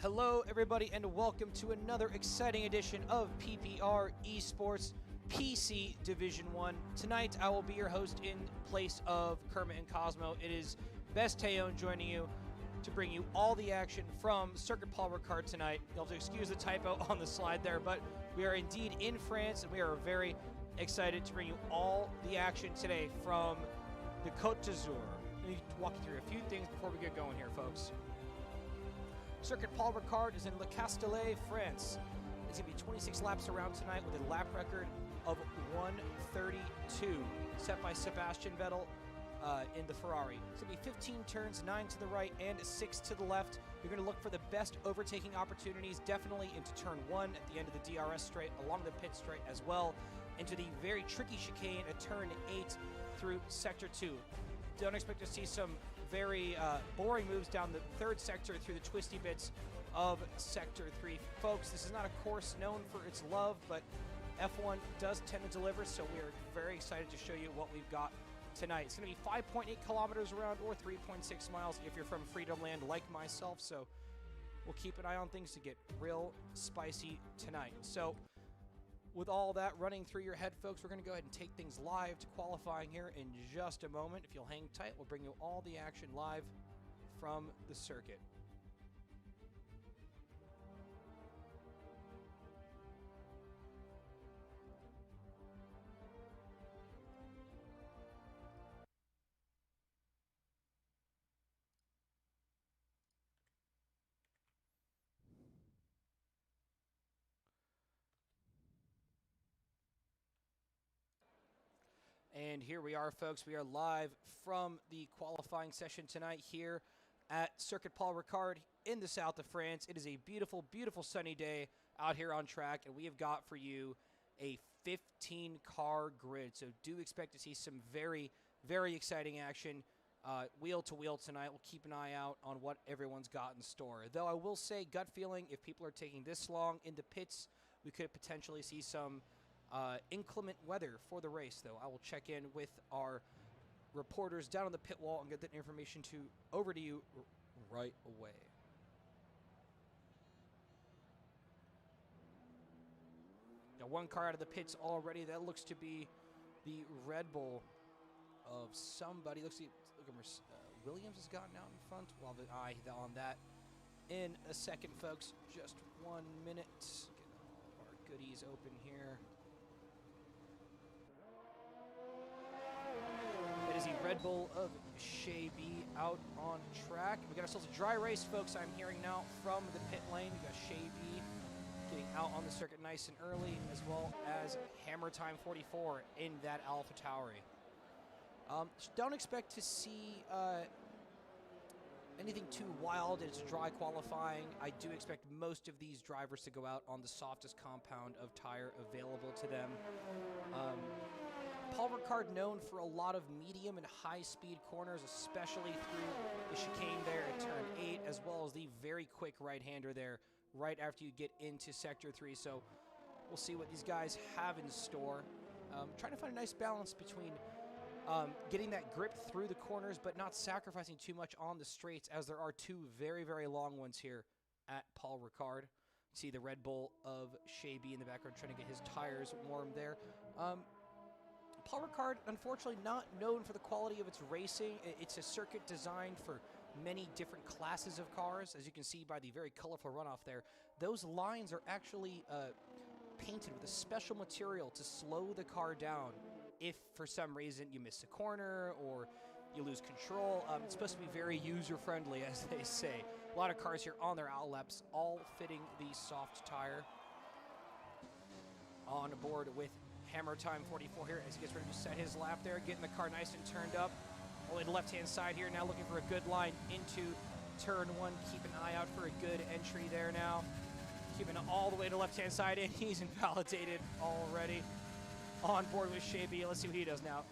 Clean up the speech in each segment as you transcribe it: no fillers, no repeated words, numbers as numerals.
Hello, everybody, and welcome to another exciting edition of PPR Esports PC Division 1. Tonight, I will be your host in place of Kermit and Cosmo. It is Best Teon joining you to bring you all the action from Circuit Paul Ricard tonight. You'll have to excuse the typo on the slide there, but we are indeed in France, and we are very excited to bring you all the action today from the Côte d'Azur. Let me walk you through a few things before we get going here, folks. Circuit Paul Ricard is in Le Castellet, France. It's going to be 26 laps around tonight with a lap record of 132, set by Sebastian Vettel in the Ferrari. It's going to be 15 turns, 9 to the right and 6 to the left. You're going to look for the best overtaking opportunities, definitely into turn 1 at the end of the DRS straight, along the pit straight as well, into the very tricky chicane at turn 8 through sector 2. Don't expect to see some very boring moves down the third sector through the twisty bits of Sector 3. Folks, this is not a course known for its love, but F1 does tend to deliver, so we are very excited to show you what we've got tonight. It's going to be 5.8 kilometers around or 3.6 miles if you're from Freedom Land like myself, so we'll keep an eye on things to get real spicy tonight. So with all that running through your head, folks, we're going to go ahead and take things live to qualifying here in just a moment. If you'll hang tight, we'll bring you all the action live from the circuit. And here we are, folks. We are live from the qualifying session tonight here at Circuit Paul Ricard in the south of France. It is a beautiful, beautiful sunny day out here on track, and we have got for you a 15-car grid. So do expect to see some very, very exciting action wheel to wheel tonight. We'll keep an eye out on what everyone's got in store. Though I will say, gut feeling, if people are taking this long into pits, we could potentially see some inclement weather for the race, though. I will check in with our reporters down on the pit wall and get that information over to you right away. Now, one car out of the pits already. That looks to be the Red Bull of somebody. Looks like Williams has gotten out in front. We'll have an eye on that in a second, folks. Just 1 minute. Get all of our goodies open here. It is the Red Bull of Shea out on track. We got ourselves a dry race, folks. I'm hearing now from the pit lane. We got Shea getting out on the circuit nice and early, as well as Hammer Time 44 in that AlphaTauri. Don't expect to see anything too wild. It's dry qualifying. I do expect most of these drivers to go out on the softest compound of tire available to them. Paul Ricard known for a lot of medium and high-speed corners, especially through the chicane there at turn 8, as well as the very quick right-hander there right after you get into Sector 3. So we'll see what these guys have in store. Trying to find a nice balance between getting that grip through the corners but not sacrificing too much on the straights, as there are two very, very long ones here at Paul Ricard. See the Red Bull of Shea in the background trying to get his tires warm there. Paul Ricard, unfortunately, not known for the quality of its racing. It's a circuit designed for many different classes of cars. As you can see by the very colorful runoff there, those lines are actually painted with a special material to slow the car down if, for some reason, you miss a corner or you lose control. It's supposed to be very user-friendly, as they say. A lot of cars here on their outlaps, all fitting the soft tire. On board with Hammer Time 44 here as he gets ready to set his lap there, getting the car nice and turned up. Only the left-hand side here, now looking for a good line into turn 1. Keep an eye out for a good entry there now. Keeping it all the way to the left-hand side, and he's invalidated already. On board with Shea. Let's see what he does now.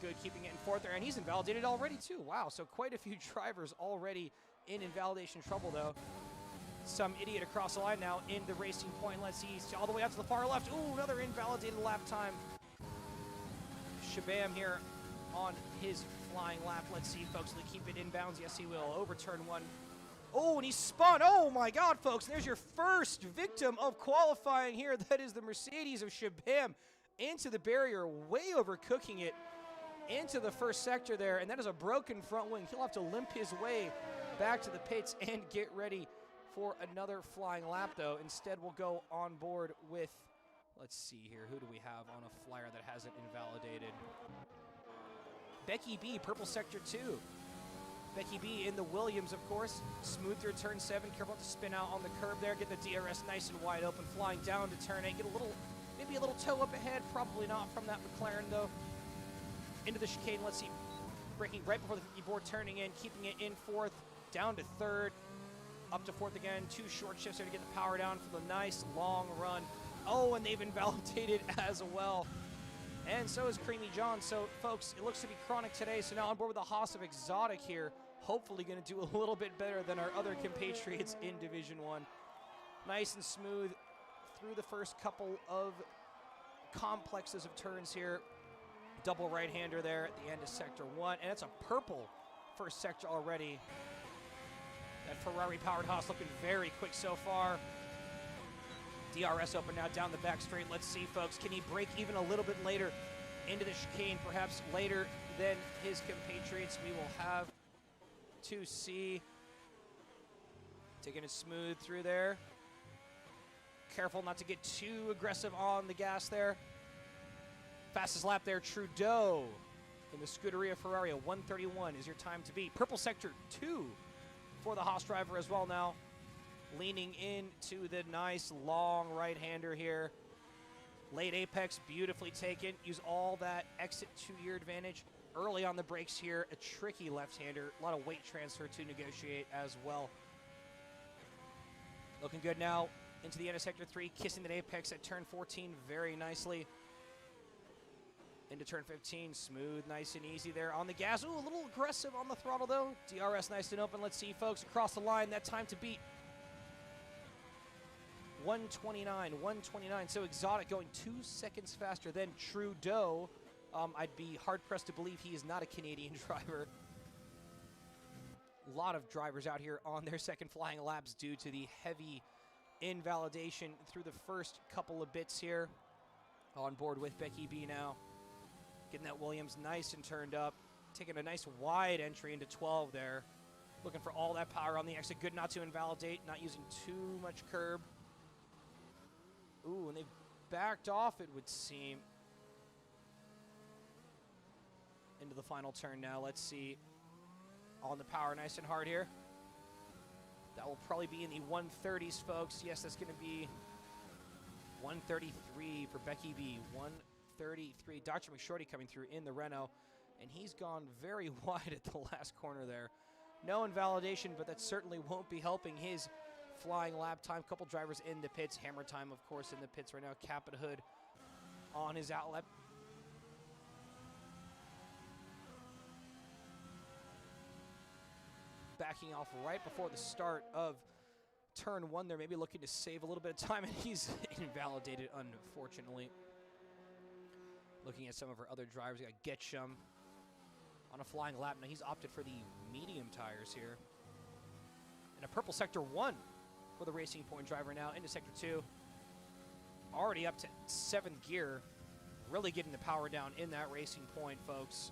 Good, keeping it in fourth there, and he's invalidated already too. Wow, so quite a few drivers already in invalidation trouble, though. Some idiot across the line now in the racing point. Let's see, he's all the way out to the far left. Ooh, another invalidated lap time. Shabam here on his flying lap. Let's see, folks, will he keep it inbounds? Yes, he will. Over turn 1. Oh, and he spun. Oh, my God, folks. There's your first victim of qualifying here. That is the Mercedes of Shabam into the barrier, way overcooking it into the first sector there. And that is a broken front wing. He'll have to limp his way back to the pits and get ready for another flying lap, though. Instead, we'll go on board with, let's see here, who do we have on a flyer that hasn't invalidated? Becky B, purple sector 2. Becky B in the Williams, of course. Smooth through turn 7. Careful not to spin out on the curb there. Get the DRS nice and wide open. Flying down to turn 8. Get a little, maybe a little toe up ahead. Probably not from that McLaren, though. Into the chicane. Let's see. Braking right before the 50 board. Turning in. Keeping it in 4th. Down to 3rd. Up to 4th again. 2 short shifts there to get the power down for the nice long run. Oh, and they've invalidated as well. And so is Creamy John. So, folks, it looks to be chronic today. So now on board with the Haas of Exotic here. Hopefully going to do a little bit better than our other compatriots in Division 1. Nice and smooth through the first couple of complexes of turns here. Double right-hander there at the end of Sector 1. And it's a purple first sector already. That Ferrari-powered Haas looking very quick so far. DRS open now down the back straight. Let's see, folks. Can he break even a little bit later into the chicane, perhaps later than his compatriots? We will have to see. Taking it smooth through there. Careful not to get too aggressive on the gas there. Fastest lap there, Trudeau in the Scuderia Ferrari. 1:31 is your time to beat. Purple sector 2 for the Haas driver as well now. Leaning into the nice long right-hander here. Late apex, beautifully taken. Use all that exit to your advantage. Early on the brakes here, a tricky left-hander. A lot of weight transfer to negotiate as well. Looking good now into the end of Sector 3. Kissing that apex at turn 14 very nicely. Into turn 15, smooth, nice and easy there on the gas. Ooh, a little aggressive on the throttle though. DRS nice and open. Let's see, folks, across the line. That time to beat. 1:29. So Exotic going 2 seconds faster than Trudeau. I'd be hard-pressed to believe he is not a Canadian driver. A lot of drivers out here on their second flying laps due to the heavy invalidation through the first couple of bits here. On board with Becky B now. Getting that Williams nice and turned up. Taking a nice wide entry into 12 there. Looking for all that power on the exit. Good not to invalidate. Not using too much curb. Ooh, and they've backed off, it would seem. Into the final turn now. Let's see. On the power, nice and hard here. That will probably be in the 130s, folks. Yes, that's going to be 133 for Becky B. 133. Dr. McShorty coming through in the Renault, and he's gone very wide at the last corner there. No invalidation, but that certainly won't be helping his flying lap time. Couple drivers in the pits. Hammer time, of course, in the pits right now. Capita Hood on his outlet. Backing off right before the start of turn 1 there, maybe looking to save a little bit of time, and he's invalidated, unfortunately. Looking at some of our other drivers, we got Getchum on a flying lap. Now he's opted for the medium tires here. And a purple sector 1 for the Racing Point driver now into sector 2. Already up to 7th gear. Really getting the power down in that Racing Point, folks.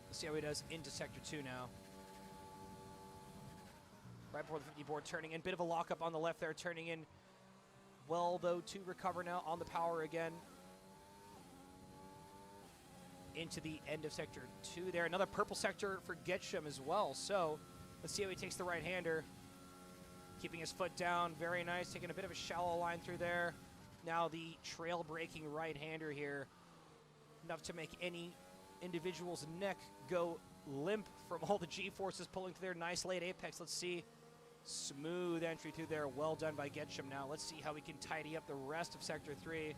Let's see how he does into sector 2 now. Right before the 50 board turning in. Bit of a lockup on the left there, turning in well, though, to recover now on the power again. Into the end of sector 2 there. Another purple sector for Getchum as well. So let's see how he takes the right-hander. Keeping his foot down. Very nice. Taking a bit of a shallow line through there. Now the trail-breaking right-hander here. Enough to make any individual's neck go limp from all the G-forces pulling through there. Nice late apex. Let's see. Smooth entry through there. Well done by Getchum now. Let's see how we can tidy up the rest of sector 3.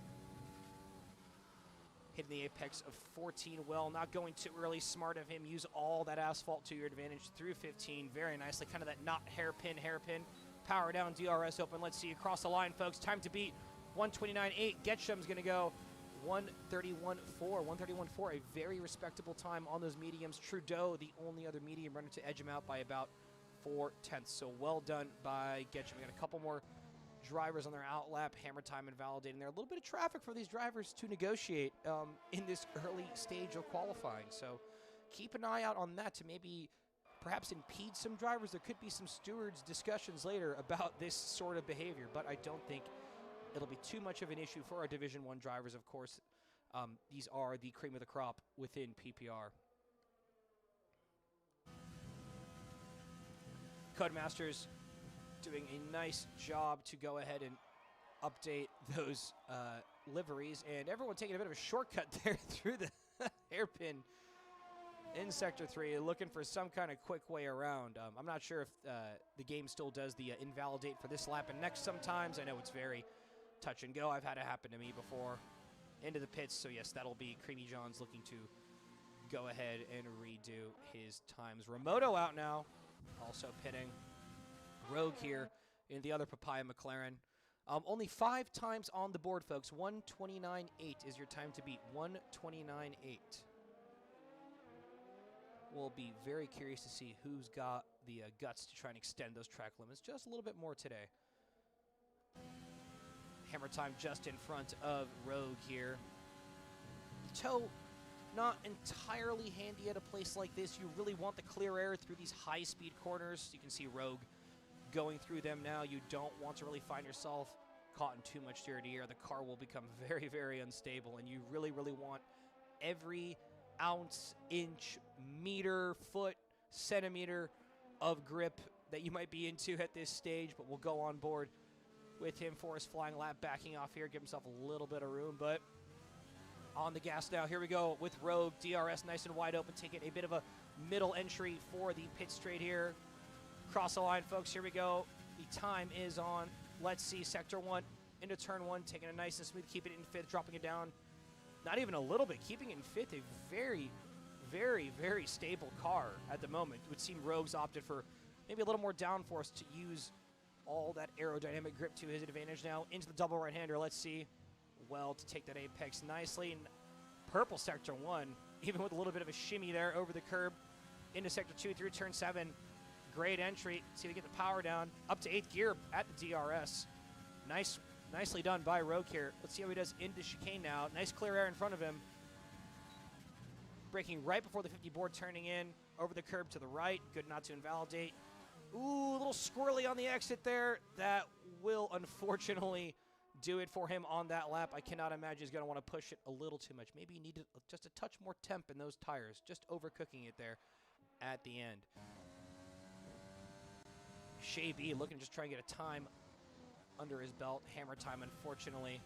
Hitting the apex of 14 well. Not going too early. Smart of him. Use all that asphalt to your advantage through 15. Very nicely. Kind of that not hairpin. Power down. DRS open. Let's see. Across the line, folks. Time to beat 1:29.8. Getchum's going to go 1:31.4. 1:31.4. A very respectable time on those mediums. Trudeau, the only other medium runner to edge him out by about 4/10. So well done by Getchum. We got a couple more drivers on their outlap. Hammer time invalidating there. A little bit of traffic for these drivers to negotiate in this early stage of qualifying. So keep an eye out on that to maybe perhaps impede some drivers. There could be some stewards discussions later about this sort of behavior, but I don't think it'll be too much of an issue for our Division I drivers. Of course, these are the cream of the crop within PPR. Codemasters doing a nice job to go ahead and update those liveries, and everyone taking a bit of a shortcut there through the hairpin in Sector 3, looking for some kind of quick way around. I'm not sure if the game still does the invalidate for this lap and next sometimes. I know it's very touch and go. I've had it happen to me before. Into the pits, so yes, that'll be Creamy John's looking to go ahead and redo his times. Remoto out now, also pitting. Rogue here in the other Papaya McLaren. Only 5 times on the board, folks. 1:29.8 is your time to beat. 1:29.8. We'll be very curious to see who's got the guts to try and extend those track limits just a little bit more today. Hammer time just in front of Rogue here. Toe not entirely handy at a place like this. You really want the clear air through these high-speed corners. You can see Rogue going through them now. You don't want to really find yourself caught in too much steer to air. The car will become very, very unstable, and you really, really want every ounce, inch, meter, foot, centimeter of grip that you might be into at this stage, but we'll go on board with him for his flying lap, backing off here, give himself a little bit of room, but on the gas now. Here we go with Rogue. DRS nice and wide open, taking a bit of a middle entry for the pit straight here. Cross the line, folks. Here we go. The time is on. Let's see. Sector 1 into turn 1, taking it nice and smooth, keeping it in 5th, dropping it down. Not even a little bit, keeping it in 5th. A very, very, very stable car at the moment. It would seem Rogue's opted for maybe a little more downforce to use all that aerodynamic grip to his advantage now. Into the double right-hander. Let's see. Well, to take that apex nicely. And purple Sector 1, even with a little bit of a shimmy there over the curb. Into Sector 2 through turn 7. Great entry. See if we get the power down. Up to 8th gear at the DRS. Nicely done by Rogue here. Let's see how he does into chicane now. Nice clear air in front of him. Braking right before the 50 board, turning in. Over the curb to the right. Good not to invalidate. Ooh, a little squirrely on the exit there. That will unfortunately do it for him on that lap. I cannot imagine he's going to want to push it a little too much. Maybe he needed just a touch more temp in those tires. Just overcooking it there at the end. Shea B looking to just try and get a time under his belt. Hammer time, unfortunately,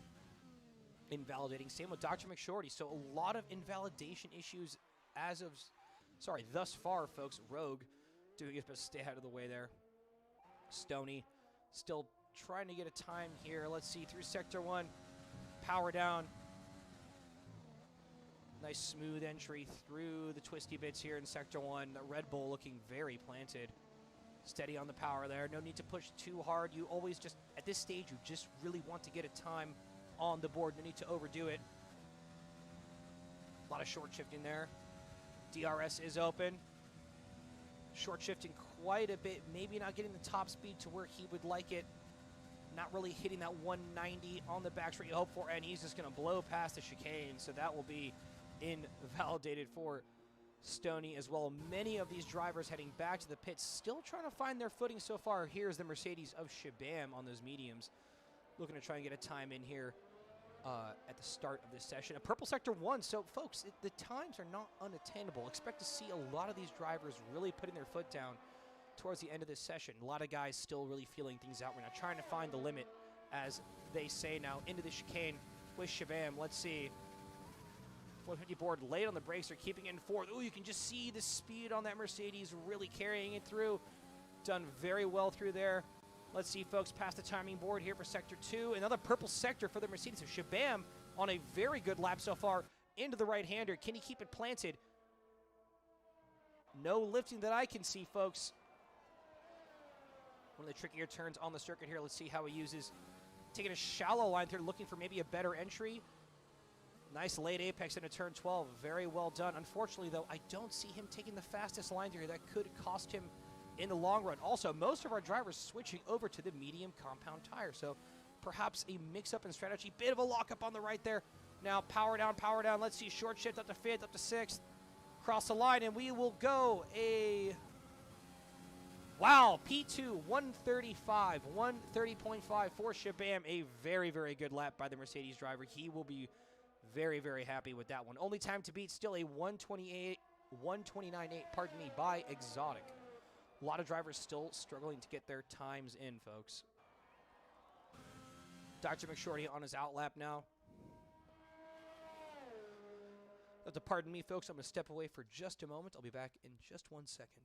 invalidating. Same with Dr. McShorty. So a lot of invalidation issues thus far, folks. Rogue doing his best to stay out of the way there. Stoney still trying to get a time here. Let's see, through Sector 1. Power down. Nice smooth entry through the twisty bits here in Sector 1. The Red Bull looking very planted. Steady on the power there. No need to push too hard. You always just, at this stage, you just really want to get a time on the board. No need to overdo it. A lot of short shifting there. DRS is open. Short shifting quite a bit. Maybe not getting the top speed to where he would like it. Not really hitting that 190 on the back straight you hope for, and he's just going to blow past the chicane. So that will be invalidated for Stoney as well. Many of these drivers heading back to the pits still trying to find their footing so far. Here's the Mercedes of Shabam on those mediums. Looking to try and get a time in here at the start of this session. A purple Sector 1. So, folks, the times are not unattainable. Expect to see a lot of these drivers really putting their foot down towards the end of this session. A lot of guys still really feeling things out. We're now trying to find the limit, as they say now, into the chicane with Shabam. Let's see. 150 board late on the brakes. They're keeping it in 4th. Ooh, you can just see the speed on that Mercedes really carrying it through. Done very well through there. Let's see, folks, past the timing board here for Sector 2. Another purple sector for the Mercedes. So Shabam on a very good lap so far into the right-hander. Can he keep it planted? No lifting that I can see, folks. One of the trickier turns on the circuit here. Let's see how he uses. Taking a shallow line through, looking for maybe a better entry. Nice late apex into turn 12. Very well done. Unfortunately, though, I don't see him taking the fastest line here. That could cost him in the long run. Also, most of our drivers switching over to the medium compound tire, so perhaps a mix-up in strategy. Bit of a lockup on the right there. Now power down, power down. Let's see, short shift up to 5th, up to 6th. Cross the line, and we will go a... Wow, P2, 135, 130.5 for Shabam. A very, very good lap by the Mercedes driver. He will be very, very happy with that one. Only time to beat, still a 129.8, pardon me, by Exotic. A lot of drivers still struggling to get their times in, folks. Dr. McShorty on his outlap now. Have to pardon me, folks. I'm going to step away for just a moment. I'll be back in just 1 second.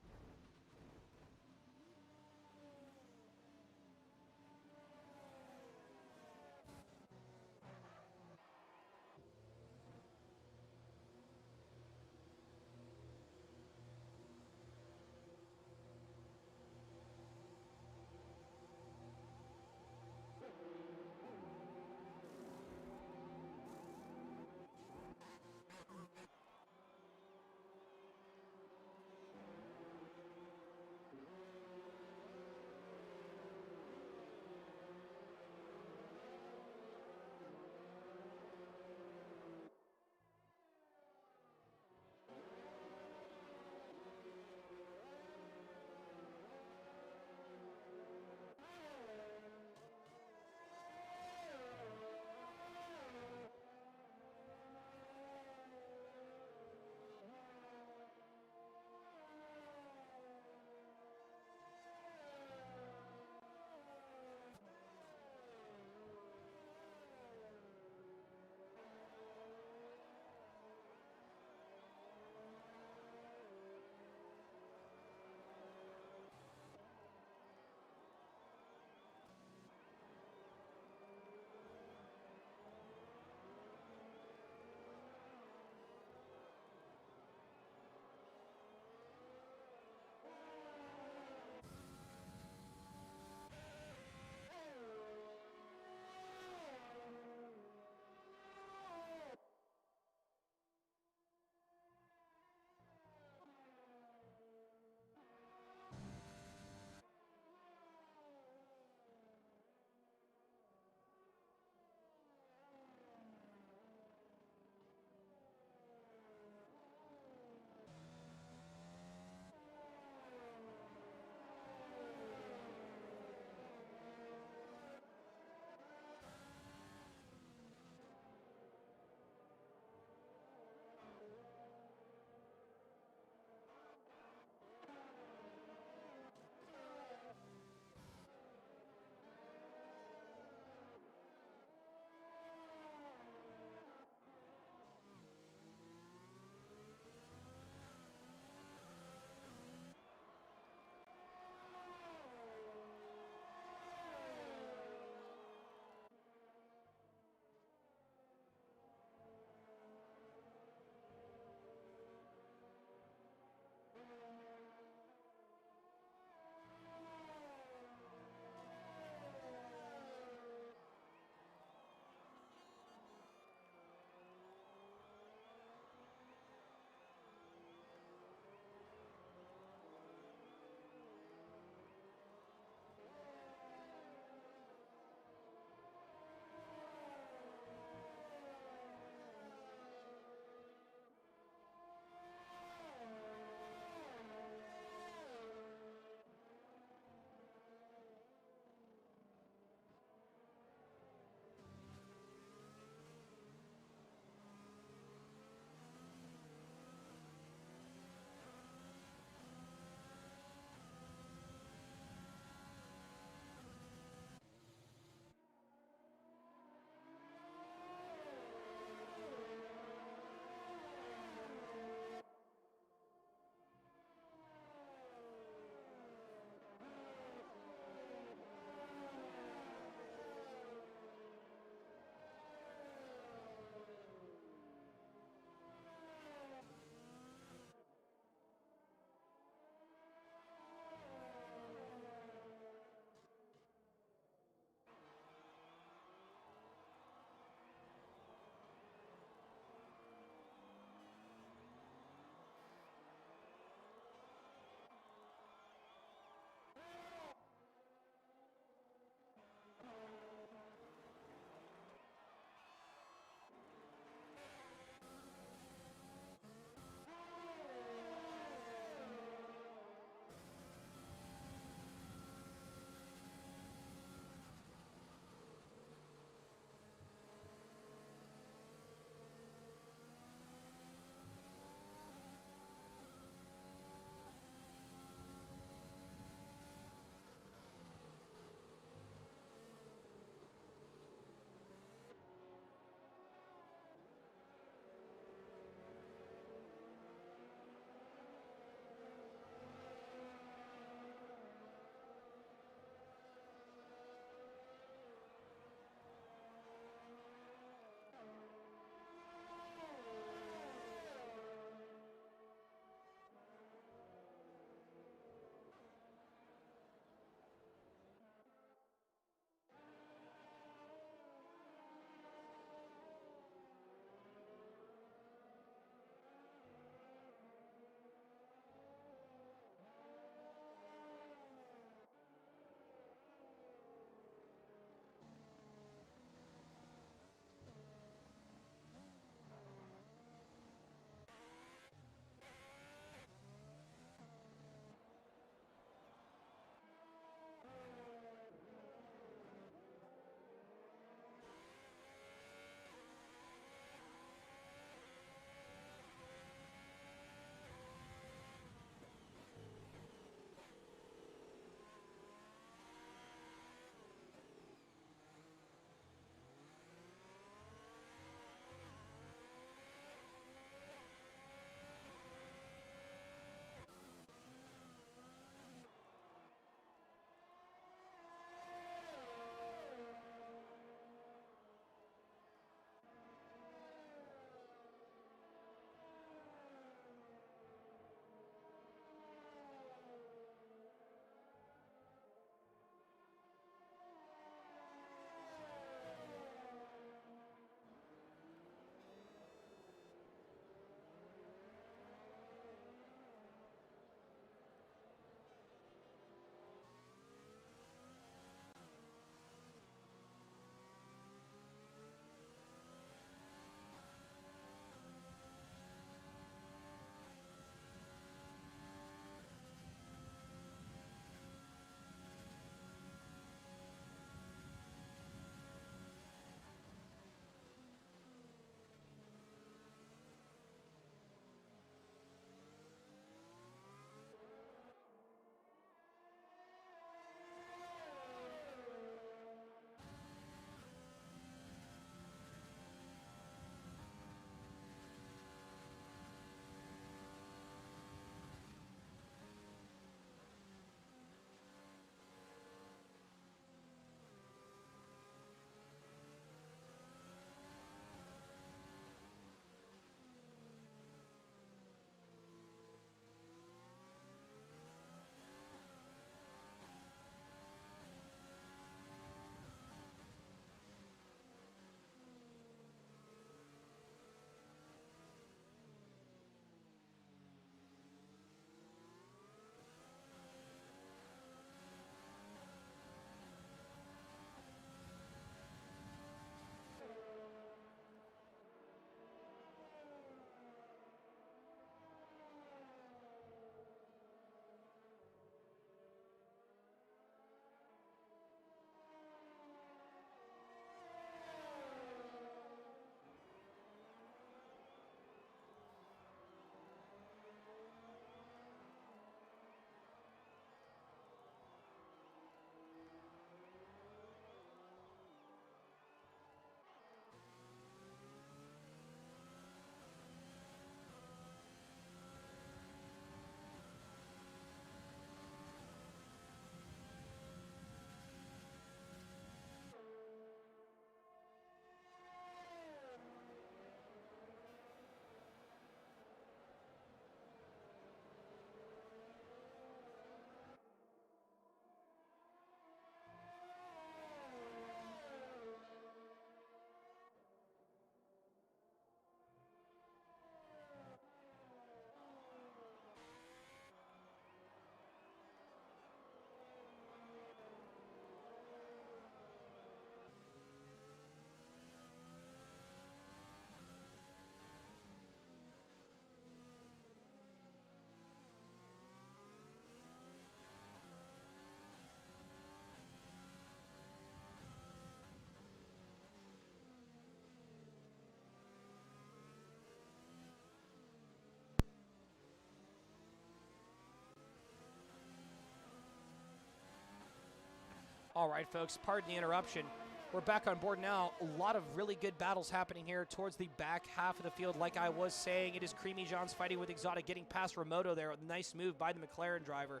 All right, folks, pardon the interruption. We're back on board now. A lot of really good battles happening here towards the back half of the field. Like I was saying, it is Creamy John's fighting with Exotic, getting past Remoto there. A nice move by the McLaren driver,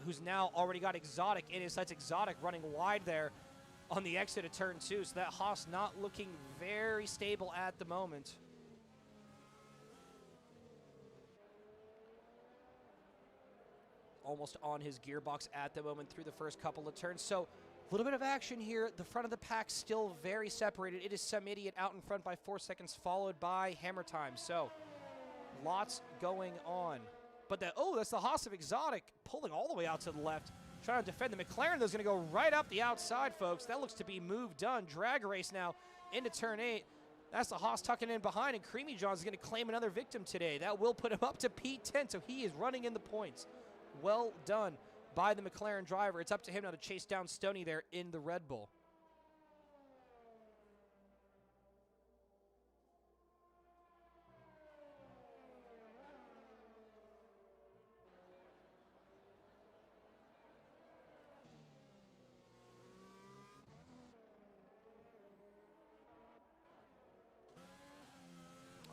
who's now already got Exotic in his sights. Exotic running wide there on the exit of turn 2. So that Haas not looking very stable at the moment. Almost on his gearbox at the moment through the first couple of turns. So a little bit of action here. The front of the pack still very separated. It is Some Idiot out in front by 4 seconds, followed by Hammer Time. So lots going on. But that's the Haas of Exotic pulling all the way out to the left, trying to defend the McLaren. That's going to go right up the outside, folks. That looks to be move done. Drag race now into turn 8. That's the Haas tucking in behind, and Creamy John's going to claim another victim today. That will put him up to P10, so he is running in the points. Well done by the McLaren driver. It's up to him now to chase down Stoney there in the Red Bull.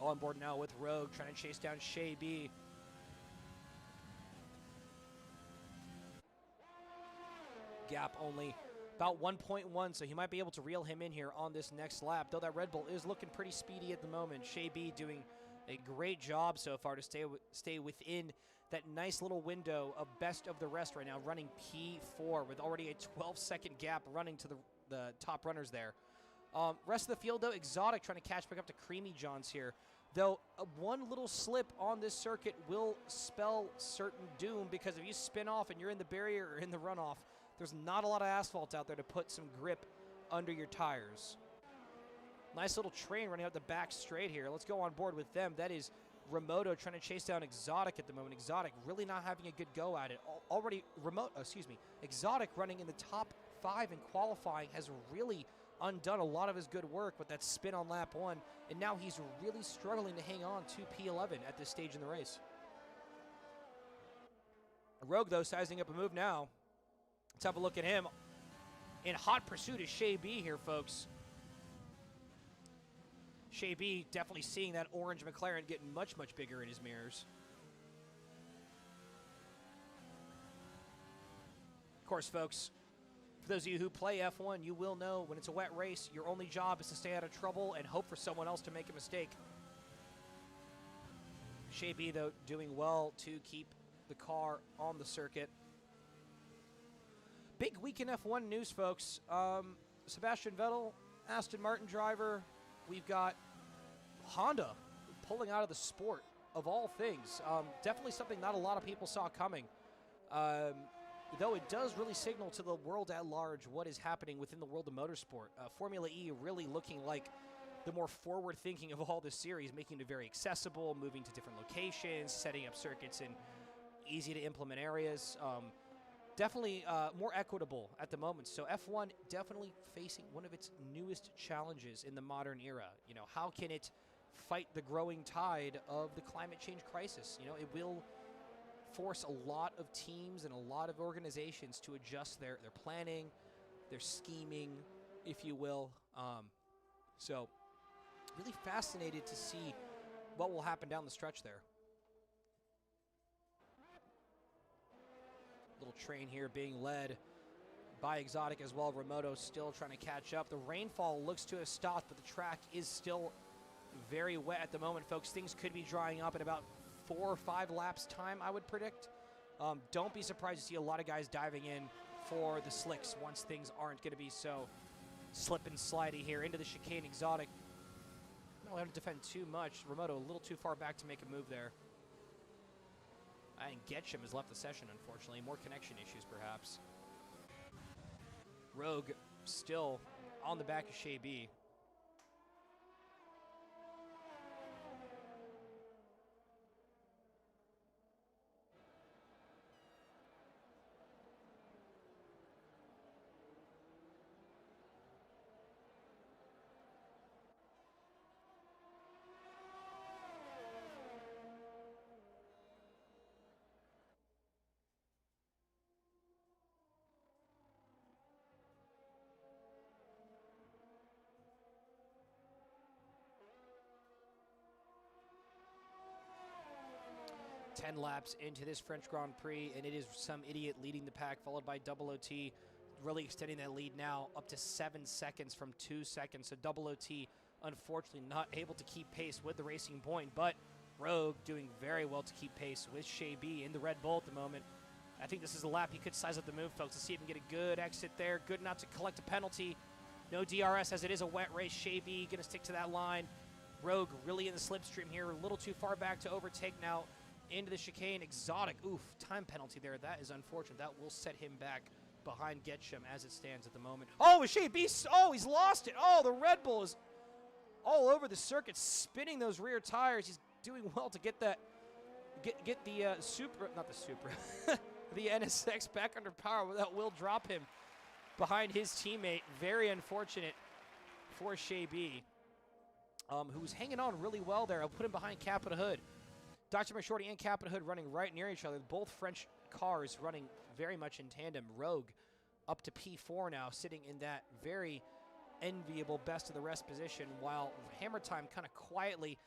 All on board now with Rogue, trying to chase down Shay B. Gap only about 1.1, so he might be able to reel him in here on this next lap, though that Red Bull is looking pretty speedy at the moment. Shay B doing a great job so far to stay within that nice little window of best of the rest right now, running P4 with already a 12-second gap running to the top runners there. Rest of the field, though, Exotic trying to catch back up to Creamy John's here. Though one little slip on this circuit will spell certain doom, because if you spin off and you're in the barrier or in the runoff, there's not a lot of asphalt out there to put some grip under your tires. Nice little train running out the back straight here. Let's go on board with them. That is Remoto trying to chase down Exotic at the moment. Exotic really not having a good go at it. Exotic running in the top 5 in qualifying has really undone a lot of his good work with that spin on lap 1, and now he's really struggling to hang on to P11 at this stage in the race. Rogue, though, sizing up a move now. Let's have a look at him. In hot pursuit is Shay B here, folks. Shay B definitely seeing that orange McLaren getting much, much bigger in his mirrors. Of course, folks, for those of you who play F1, you will know when it's a wet race, your only job is to stay out of trouble and hope for someone else to make a mistake. Shay B, though, doing well to keep the car on the circuit. Big week in F1 news, folks. Sebastian Vettel, Aston Martin driver. We've got Honda pulling out of the sport, of all things. Definitely something not a lot of people saw coming. Though it does really signal to the world at large what is happening within the world of motorsport. Formula E really looking like the more forward thinking of all this series, making it very accessible, moving to different locations, setting up circuits in easy to implement areas. Definitely more equitable at the moment. So F1 definitely facing one of its newest challenges in the modern era. You know, how can it fight the growing tide of the climate change crisis? You know, it will force a lot of teams and a lot of organizations to adjust their planning, their scheming, if you will. So really fascinated to see what will happen down the stretch there. Little train here being led by Exotic as well. Remoto still trying to catch up. The rainfall looks to have stopped, but the track is still very wet at the moment, folks. Things could be drying up in about 4 or 5 laps time, I would predict. Don't be surprised to see a lot of guys diving in for the slicks once things aren't going to be so slip and slidey here into the chicane. Exotic not allowed to defend too much. Remoto a little too far back to make a move there. And Getchum has left the session, unfortunately. More connection issues, perhaps. Rogue still on the back of Shay B. 10 laps into this French Grand Prix, and it is some idiot leading the pack, followed by Double OT, really extending that lead now up to 7 seconds from 2 seconds. So Double OT, unfortunately, not able to keep pace with the Racing Point, but Rogue doing very well to keep pace with Shea B in the Red Bull at the moment. I think this is a lap he could size up the move, folks. Let's see if he can get a good exit there. Good not to collect a penalty. No DRS as it is a wet race. Shea B going to stick to that line. Rogue really in the slipstream here. A little too far back to overtake now into the chicane. Exotic. Oof, time penalty there. That is unfortunate. That will set him back behind Getchum as it stands at the moment. Oh, Shea B. Oh, he's lost it. Oh, the Red Bull is all over the circuit, spinning those rear tires. He's doing well to get that, get the Supra, not the Supra, the NSX back under power. That will drop him behind his teammate. Very unfortunate for Shea B, who's hanging on really well there. I'll put him behind Capita Hood. Dr. McShorty and Capita Hood running right near each other. Both French cars running very much in tandem. Rogue up to P4 now, sitting in that very enviable best of the rest position, while Hammer Time kind of quietly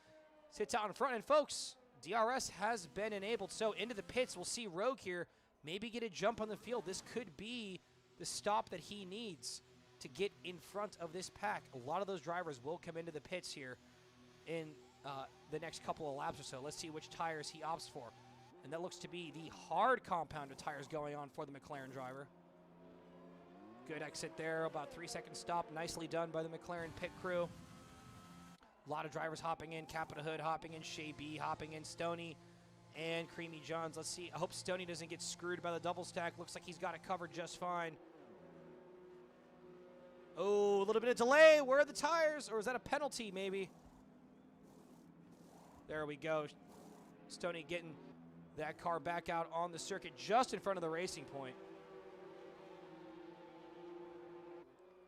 sits out in front. And folks, DRS has been enabled, so into the pits. We'll see Rogue here maybe get a jump on the field. This could be the stop that he needs to get in front of this pack. A lot of those drivers will come into the pits here in the next couple of laps or so. Let's see which tires he opts for. And that looks to be the hard compound of tires going on for the McLaren driver. Good exit there, about 3 second stop. Nicely done by the McLaren pit crew. A lot of drivers hopping in. Capita Hood hopping in. Shea B hopping in. Stoney and Creamy Johns. Let's see. I hope Stoney doesn't get screwed by the double stack. Looks like he's got it covered just fine. Oh, a little bit of delay. Where are the tires? Or is that a penalty, maybe? There we go. Stoney getting that car back out on the circuit just in front of the Racing Point.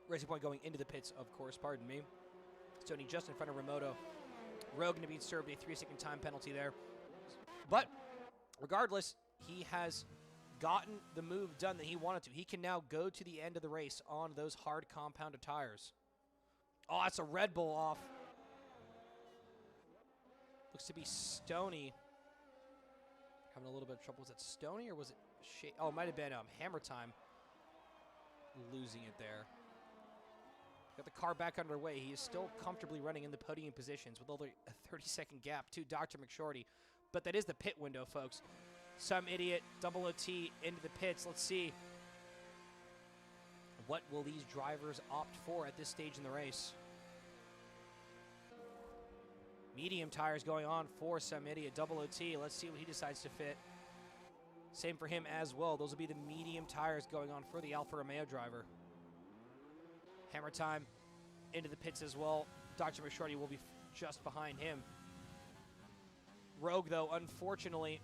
Racing Point going into the pits, of course, pardon me. Stoney just in front of Remoto. Rogue going to be served a 3 second time penalty there. But regardless, he has gotten the move done that he wanted to. He can now go to the end of the race on those hard compounded tires. Oh, that's a Red Bull off. Looks to be Stoney having a little bit of trouble. Was it Stoney or was it Shea? Oh, it might have been Hammer Time losing it there. Got the car back underway. He is still comfortably running in the podium positions with only a 30-second gap to Dr. McShorty. But that is the pit window, folks. Some idiot, double OT into the pits. Let's see. What will these drivers opt for at this stage in the race? Medium tires going on for some idiot. Double OT. Let's see what he decides to fit. Same for him as well. Those will be the medium tires going on for the Alfa Romeo driver. Hammer Time into the pits as well. Dr. McShorty will be just behind him. Rogue, though, unfortunately,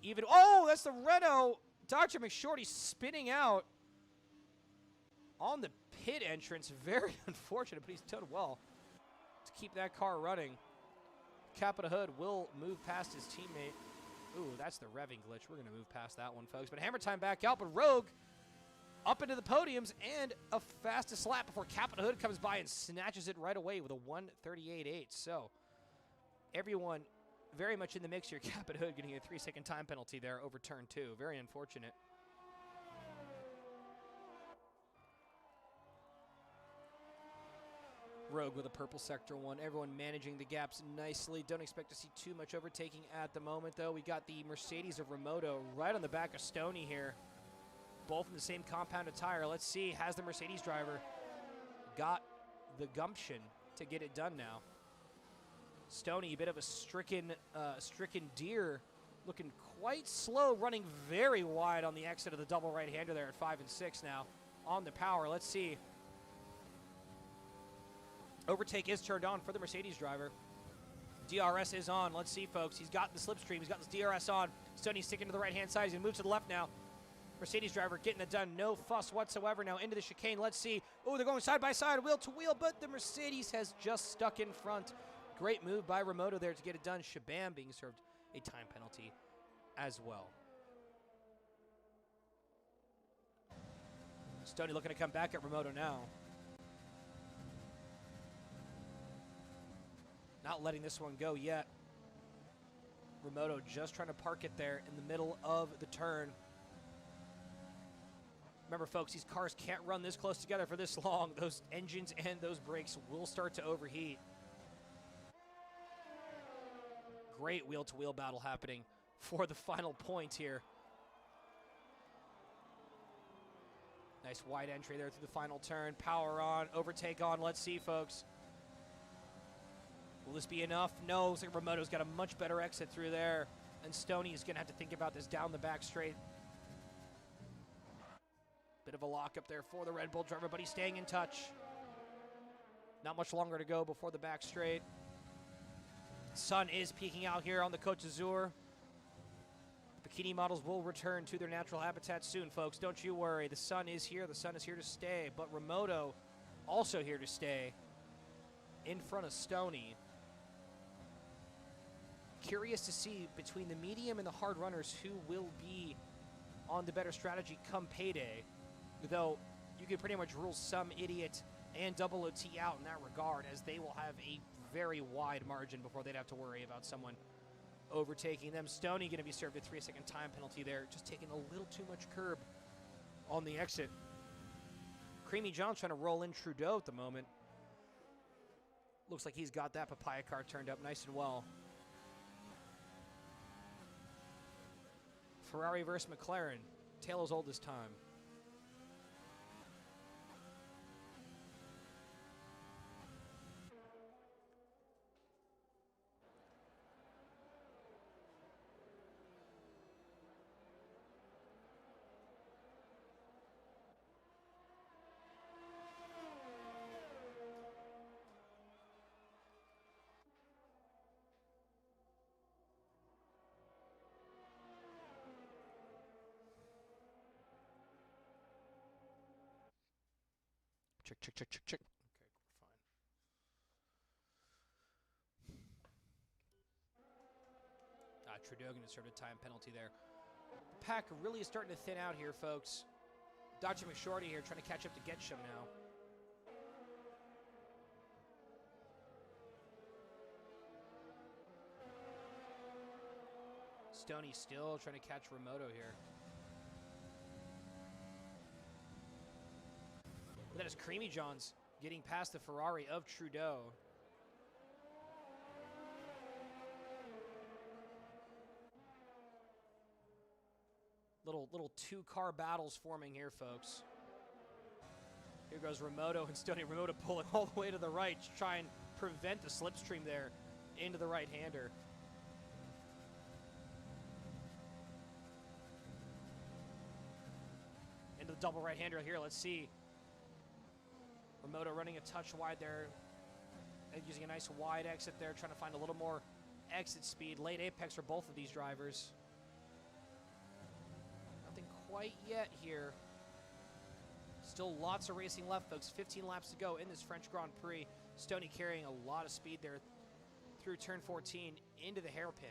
even... Oh, that's the Renault. Dr. McShorty spinning out on the pit entrance. Very unfortunate, but he's done well to keep that car running. Capita Hood will move past his teammate. Ooh, that's the revving glitch. We're going to move past that one, folks. But Hammer Time back out, but Rogue up into the podiums and a fastest lap before Capita Hood comes by and snatches it right away with a 1:38.8. So everyone very much in the mix here. Capita Hood getting a 3 second time penalty there over turn 2. Very unfortunate. Rogue with a purple sector 1. Everyone managing the gaps nicely. Don't expect to see too much overtaking at the moment, though. We got the Mercedes of Remoto right on the back of Stoney here. Both in the same compounded tire. Let's see, has the Mercedes driver got the gumption to get it done now? Stoney, a bit of a stricken deer, looking quite slow, running very wide on the exit of the double right-hander there at 5 and 6 now on the power. Let's see. Overtake is turned on for the Mercedes driver. DRS is on. Let's see, folks. He's got the slipstream. He's got this DRS on. Stoney's sticking to the right-hand side. He's going to move to the left now. Mercedes driver getting it done. No fuss whatsoever now into the chicane. Let's see. Oh, they're going side by side, wheel to wheel, but the Mercedes has just stuck in front. Great move by Remoto there to get it done. Shabam being served a time penalty as well. Stoney looking to come back at Remoto now. Not letting this one go yet. Remoto just trying to park it there in the middle of the turn. Remember, folks, these cars can't run this close together for this long. Those engines and those brakes will start to overheat. Great wheel-to-wheel battle happening for the final point here. Nice wide entry there through the final turn. Power on, overtake on. Let's see, folks. Will this be enough? No, looks like Remoto's got a much better exit through there. And Stoney is going to have to think about this down the back straight. Bit of a lock up there for the Red Bull driver, but he's staying in touch. Not much longer to go before the back straight. Sun is peeking out here on the Côte d'Azur. The bikini models will return to their natural habitat soon, folks. Don't you worry. The sun is here. The sun is here to stay. But Remoto also here to stay in front of Stoney. Curious to see between the medium and the hard runners who will be on the better strategy come payday. Though you could pretty much rule some idiot and double OT out in that regard, as they will have a very wide margin before they'd have to worry about someone overtaking them. Stoney going to be served a 3-second time penalty there, just taking a little too much curb on the exit. Creamy John trying to roll in Trudeau at the moment. Looks like he's got that papaya car turned up nice and well. Ferrari versus McLaren. Tale as old as time. Check. Okay, fine. Trudeau going to serve a time penalty there. The pack really is starting to thin out here, folks. Dr. McShorty here trying to catch up to Getchum now. Stoney still trying to catch Remoto here. That is Creamy John's getting past the Ferrari of Trudeau. Little two-car battles forming here, folks. Here goes Remoto and Stoney. Remoto pulling all the way to the right to try and prevent the slipstream there into the right-hander. Into the double right-hander here. Let's see. Remoto running a touch wide there, and using a nice wide exit there, trying to find a little more exit speed. Late apex for both of these drivers. Nothing quite yet here. Still lots of racing left, folks. 15 laps to go in this French Grand Prix. Stoney carrying a lot of speed there through turn 14 into the hairpin.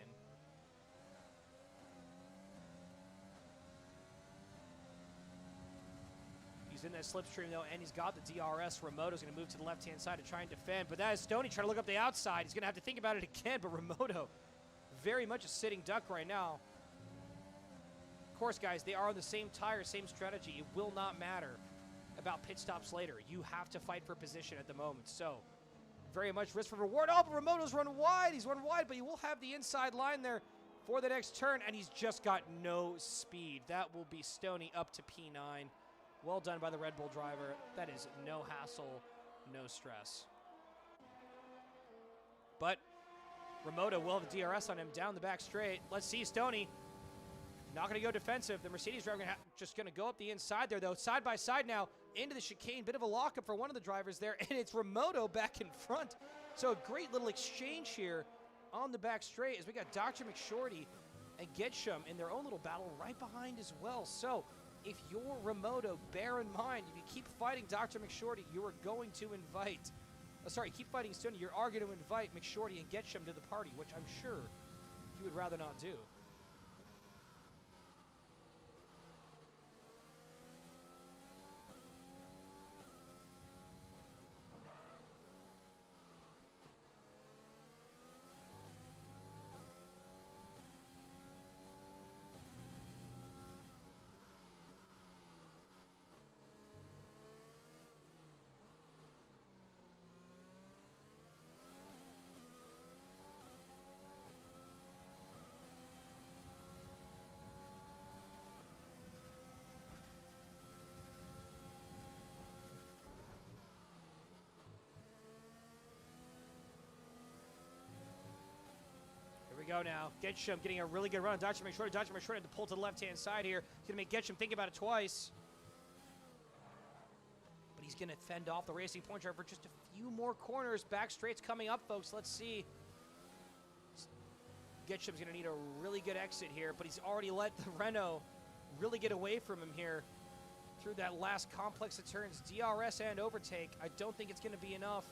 He's in that slipstream, though, and he's got the DRS. Remoto's going to move to the left-hand side to try and defend, but that is Stoney trying to look up the outside. He's going to have to think about it again, but Remoto very much a sitting duck right now. Of course, guys, they are on the same tire, same strategy. It will not matter about pit stops later. You have to fight for position at the moment, so very much risk for reward. Oh, but Remoto's run wide. He's run wide, but he will have the inside line there for the next turn, and he's just got no speed. That will be Stoney up to P9. Well done by the Red Bull driver. That is no hassle, no stress. But Remoto will have the DRS on him down the back straight. Let's see, Stoney not going to go defensive. The Mercedes driver just going to go up the inside there, though. Side by side now into the chicane. Bit of a lockup for one of the drivers there, and it's Remoto back in front. So a great little exchange here on the back straight as we got Dr. McShorty and Getchum in their own little battle right behind as well. So if you're Remoto, bear in mind, if you keep fighting Dr. McShorty, you are going to invite, keep fighting Stoney, you are going to invite McShorty and Getchum to the party, which I'm sure you would rather not do. go now. Getchum getting a really good run on Dr. McShorty. Dr. McShorty had to pull to the left-hand side here. He's going to make Getchum think about it twice. But he's going to fend off the Racing Point driver for just a few more corners. Back straight's coming up, folks. Let's see. Getchum's going to need a really good exit here, but he's already let the Renault really get away from him here through that last complex of turns. DRS and overtake. I don't think it's going to be enough.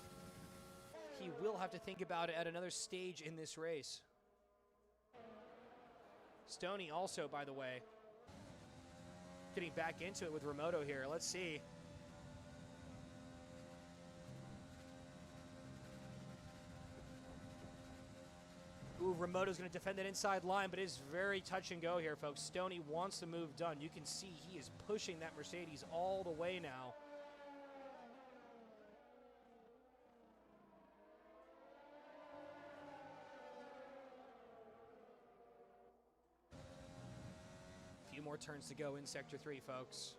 He will have to think about it at another stage in this race. Stoney also, by the way, getting back into it with Remoto here. Let's see. Ooh, Remoto's going to defend that inside line, but it is very touch and go here, folks. Stoney wants the move done. You can see he is pushing that Mercedes all the way now. A few more turns to go in Sector 3, folks.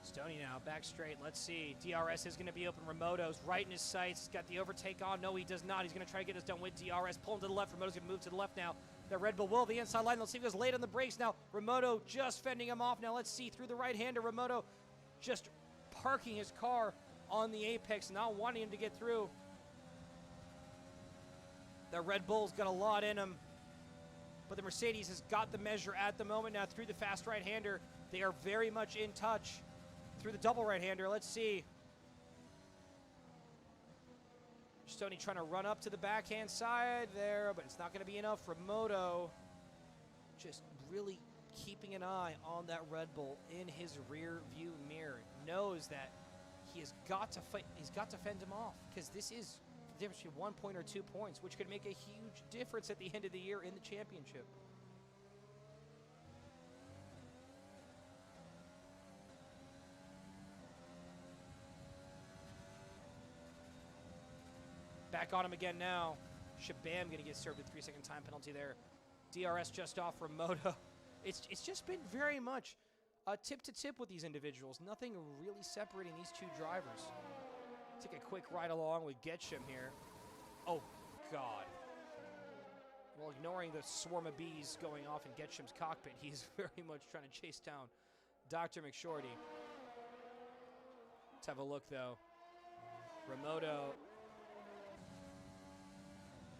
Stoney now, back straight. Let's see. DRS is going to be open. Remoto's right in his sights. He's got the overtake on. No, he does not. He's going to try to get this done with DRS. Pulling to the left. Remoto's going to move to the left now. That Red Bull will the inside line. Let's see if he goes late on the brakes now. Remoto just fending him off now. Let's see through the right-hander. Remoto just parking his car on the apex, not wanting him to get through. The Red Bull's got a lot in him, but the Mercedes has got the measure at the moment now through the fast right-hander. They are very much in touch. Through the double right-hander, let's see. Stoney trying to run up to the backhand side there, but it's not going to be enough. Remoto just really keeping an eye on that Red Bull in his rear view mirror. Knows that he has got to fight, he's got to fend him off, because this is the difference between 1 point or 2 points, which could make a huge difference at the end of the year in the championship. Back on him again now. Shabam going to get served a 3-second time penalty there. DRS just off Remoto. It's just been very much tip to tip with these individuals. Nothing really separating these two drivers. Take a quick ride along with Getchum here. Oh, God. Well, ignoring the swarm of bees going off in Getchum's cockpit, he's very much trying to chase down Dr. McShorty. Let's have a look, though. Remoto.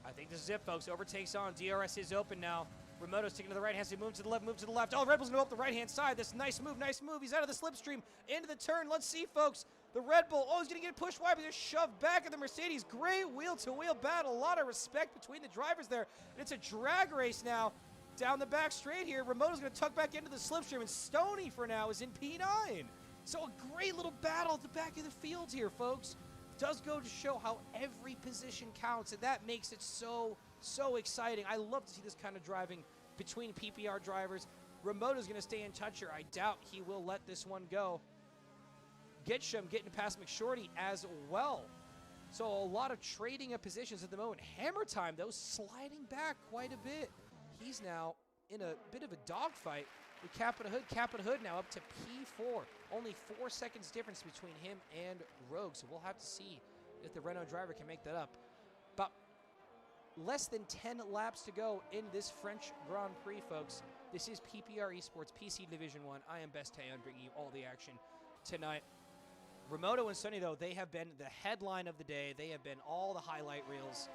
I think this is it, folks. Overtakes on. DRS is open now. Remoto's taking to the right hand side. Move to the left, move to the left. Oh, Red Bull's going to go up the right-hand side. This nice move, nice move. He's out of the slipstream. Into the turn. Let's see, folks. The Red Bull, oh, he's going to get pushed wide, but they're shoved back at the Mercedes. Great wheel-to-wheel battle. A lot of respect between the drivers there. And it's a drag race now down the back straight here. Remoto's going to tuck back into the slipstream, and Stoney, for now, is in P9. So a great little battle at the back of the field here, folks. Does go to show how every position counts, and that makes it so exciting. I love to see this kind of driving between PPR drivers. Remoto's going to stay in touch here. I doubt he will let this one go. Getchum getting past McShorty as well. So a lot of trading of positions at the moment. Hammer Time, though, sliding back quite a bit. He's now in a bit of a dogfight with Capita Hood. Capita Hood now up to P4. Only 4 seconds difference between him and Rogue, so we'll have to see if the Renault driver can make that up. About less than 10 laps to go in this French Grand Prix, folks. This is PPR Esports PC Division 1. I am Best Tayon, bringing you all the action tonight. Remoto and Stoney, though, they have been the headline of the day. They have been all the highlight reels.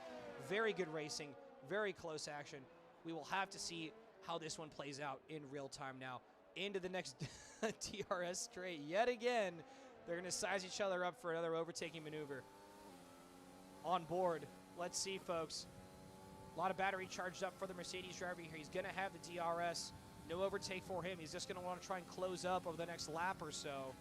Very good racing, very close action. We will have to see how this one plays out in real time now. Into the next DRS straight yet again. They're going to size each other up for another overtaking maneuver. On board. Let's see, folks. A lot of battery charged up for the Mercedes driver here. He's going to have the DRS. No overtake for him. He's just going to want to try and close up over the next lap or so.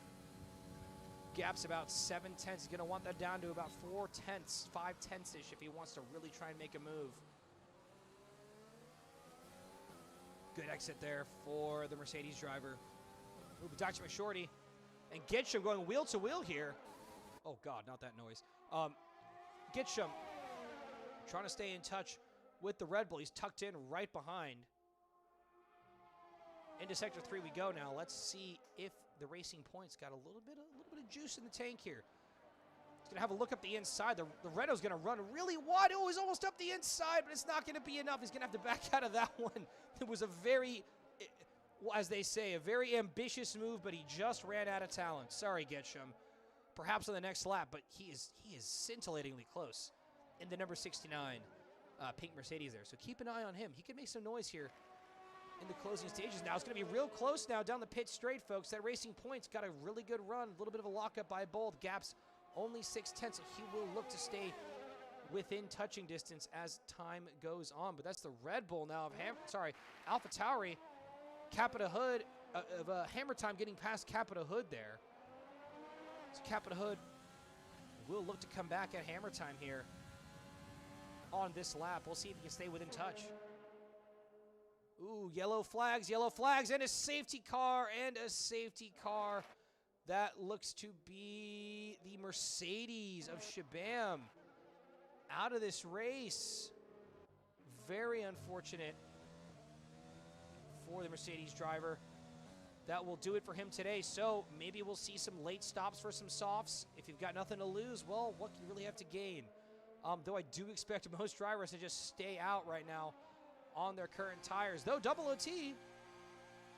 Gap's about 7 tenths. He's going to want that down to about 4 tenths, 5 tenths-ish if he wants to really try and make a move. Good exit there for the Mercedes driver. Ooh, Dr. McShorty and Gitcham going wheel to wheel here. Oh, God, not that noise. Gitcham trying to stay in touch with the Red Bull. He's tucked in right behind. Into Sector 3 we go now. Let's see if the Racing Point's got a little bit of juice in the tank here. He's going to have a look up the inside. The Renault's going to run really wide. Oh, he's almost up the inside, but it's not going to be enough. He's going to have to back out of that one. It was a very, as they say, a very ambitious move, but he just ran out of talent. Sorry, Getchum. Perhaps on the next lap, but he is scintillatingly close in the number 69 pink Mercedes there. So keep an eye on him. He could make some noise here in the closing stages. Now it's going to be real close now down the pit straight, folks. That Racing Point's got a really good run. A little bit of a lockup by both. Gap's only 6 tenths, so he will look to stay within touching distance as time goes on. But that's the Red Bull now of AlphaTauri. Capita Hood of Hammer Time getting past Capita Hood there. So Capita Hood will look to come back at Hammer Time here on this lap. We'll see if he can stay within touch. Ooh, yellow flags, and a safety car, That looks to be the Mercedes of Shabam out of this race. Very unfortunate for the Mercedes driver. That will do it for him today. So maybe we'll see some late stops for some softs. If you've got nothing to lose, well, what do you really have to gain? Though I do expect most drivers to just stay out right now on their current tires. Though Double OT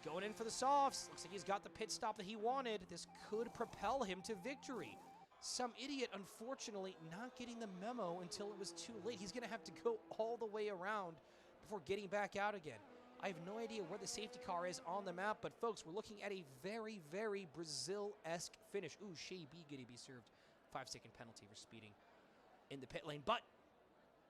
going in for the softs. Looks like he's got the pit stop that he wanted. This could propel him to victory. Some idiot, unfortunately, not getting the memo until it was too late. He's going to have to go all the way around before getting back out again. I have no idea where the safety car is on the map, but folks, we're looking at a very, very Brazil-esque finish. Ooh, Shea B getting be served 5-second penalty for speeding in the pit lane. But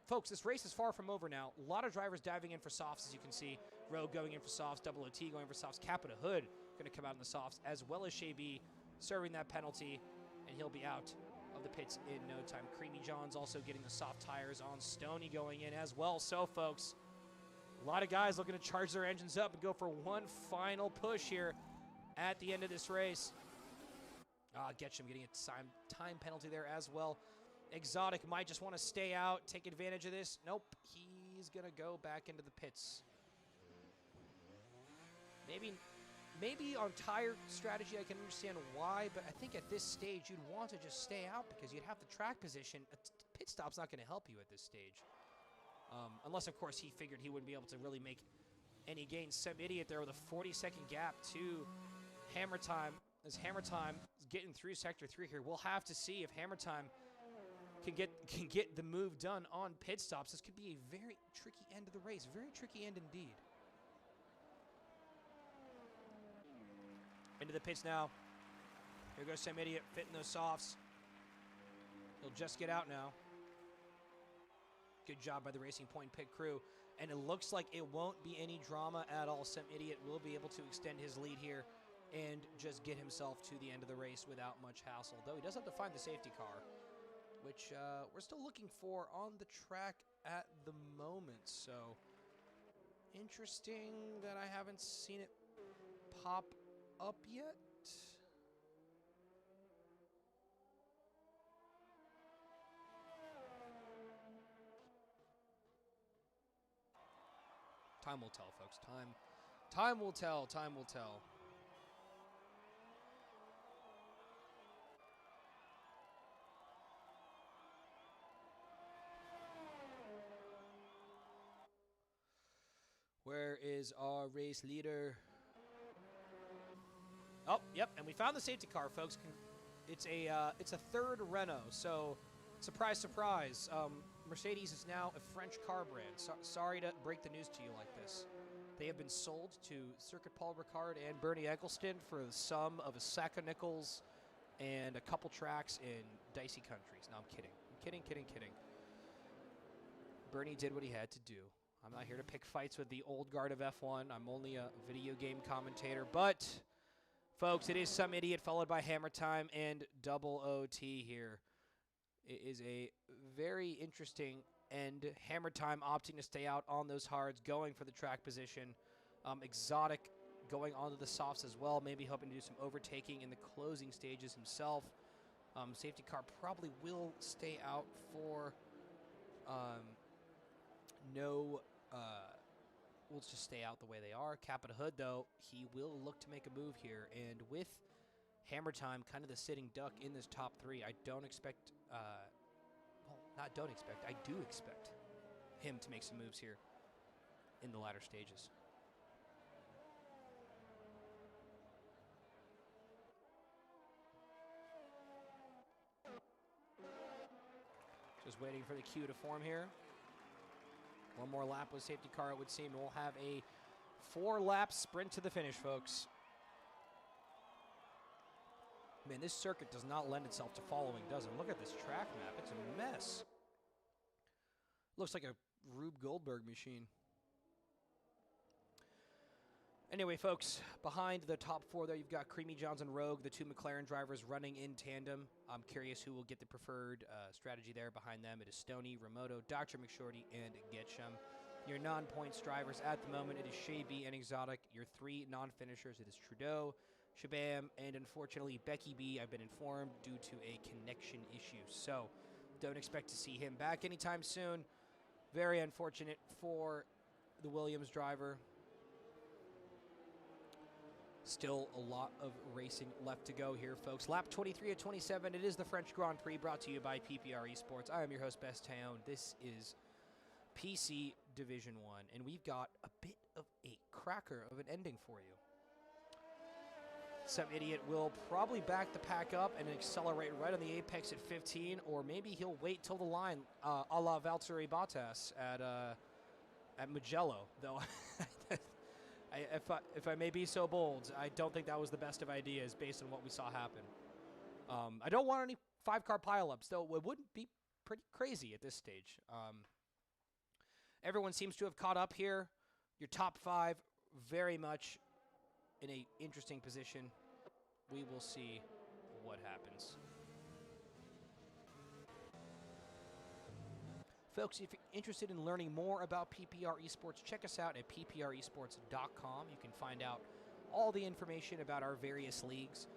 folks, this race is far from over now. A lot of drivers diving in for softs, as you can see. Rogue going in for softs, Double OT going for softs, Capita Hood going to come out in the softs, as well as Shea B serving that penalty, and he'll be out of the pits in no time. Creamy John's also getting the soft tires on. Stoney going in as well. So, folks, a lot of guys looking to charge their engines up and go for one final push here at the end of this race. Getcham getting a time penalty there as well. Exotic might just want to stay out, take advantage of this. Nope, he's going to go back into the pits. Maybe on tire strategy I can understand why, but I think at this stage you'd want to just stay out because you'd have the track position. A pit stop's not going to help you at this stage. Unless, of course, he figured he wouldn't be able to really make any gains. Some idiot there with a 40-second gap to Hammer Time. As Hammer Time is getting through Sector 3 here, we'll have to see if Hammer Time can get the move done on pit stops. This could be a very tricky end of the race. Very tricky end indeed. Into the pits now. Here goes some idiot fitting those softs. He'll just get out now. Good job by the Racing Point pit crew. And it looks like it won't be any drama at all. Some idiot will be able to extend his lead here and just get himself to the end of the race without much hassle. Though he does have to find the safety car, which we're still looking for on the track at the moment. So interesting that I haven't seen it pop up yet. Time will tell, folks. Time will tell. Time will tell. Where is our race leader? Oh, yep, and we found the safety car, folks. It's a third Renault, so surprise, surprise. Mercedes is now a French car brand. Sorry to break the news to you like this. They have been sold to Circuit Paul Ricard and Bernie Eccleston for the sum of a sack of nickels and a couple tracks in dicey countries. No, I'm kidding. I'm kidding. Bernie did what he had to do. I'm not here to pick fights with the old guard of F1. I'm only a video game commentator. But, folks, it is Some Idiot followed by Hammer Time and Double OT here. It is a very interesting end. Hammer Time opting to stay out on those hards, going for the track position. Exotic going onto the softs as well, maybe hoping to do some overtaking in the closing stages himself. Safety car probably will stay out for we'll just stay out the way they are. Capita Hood, though, he will look to make a move here. And with Hammer Time, kind of the sitting duck in this top 3, I don't expect, I do expect him to make some moves here in the latter stages. Just waiting for the cue to form here. One more lap with safety car, it would seem. We'll have a 4-lap sprint to the finish, folks. Man, this circuit does not lend itself to following, does it? Look at this track map. It's a mess. Looks like a Rube Goldberg machine. Anyway, folks, behind the top 4 there, you've got Creamy Johns and Rogue, the 2 McLaren drivers running in tandem. I'm curious who will get the preferred strategy there. Behind them, it is Stoney, Remoto, Dr. McShorty, and Getchum. Your non-points drivers at the moment, it is Shay B and Exotic. Your 3 non-finishers, it is Trudeau, Shabam, and unfortunately Becky B, I've been informed, due to a connection issue. So, don't expect to see him back anytime soon. Very unfortunate for the Williams driver. Still a lot of racing left to go here, folks. Lap 23 of 27. It is the French Grand Prix brought to you by PPR Esports. I am your host, Bastione. This is PC Division 1, and we've got a bit of a cracker of an ending for you. Some idiot will probably back the pack up and accelerate right on the apex at 15, or maybe he'll wait till the line, a la Valtteri Bottas at Mugello, though. If I may be so bold, I don't think that was the best of ideas based on what we saw happen. I don't want any 5-car pileups, though it wouldn't be pretty crazy at this stage. Everyone seems to have caught up here. Your top 5 very much in an interesting position. We will see what happens. Folks, if you're interested in learning more about PPR Esports, check us out at ppresports.com. You can find out all the information about our various leagues.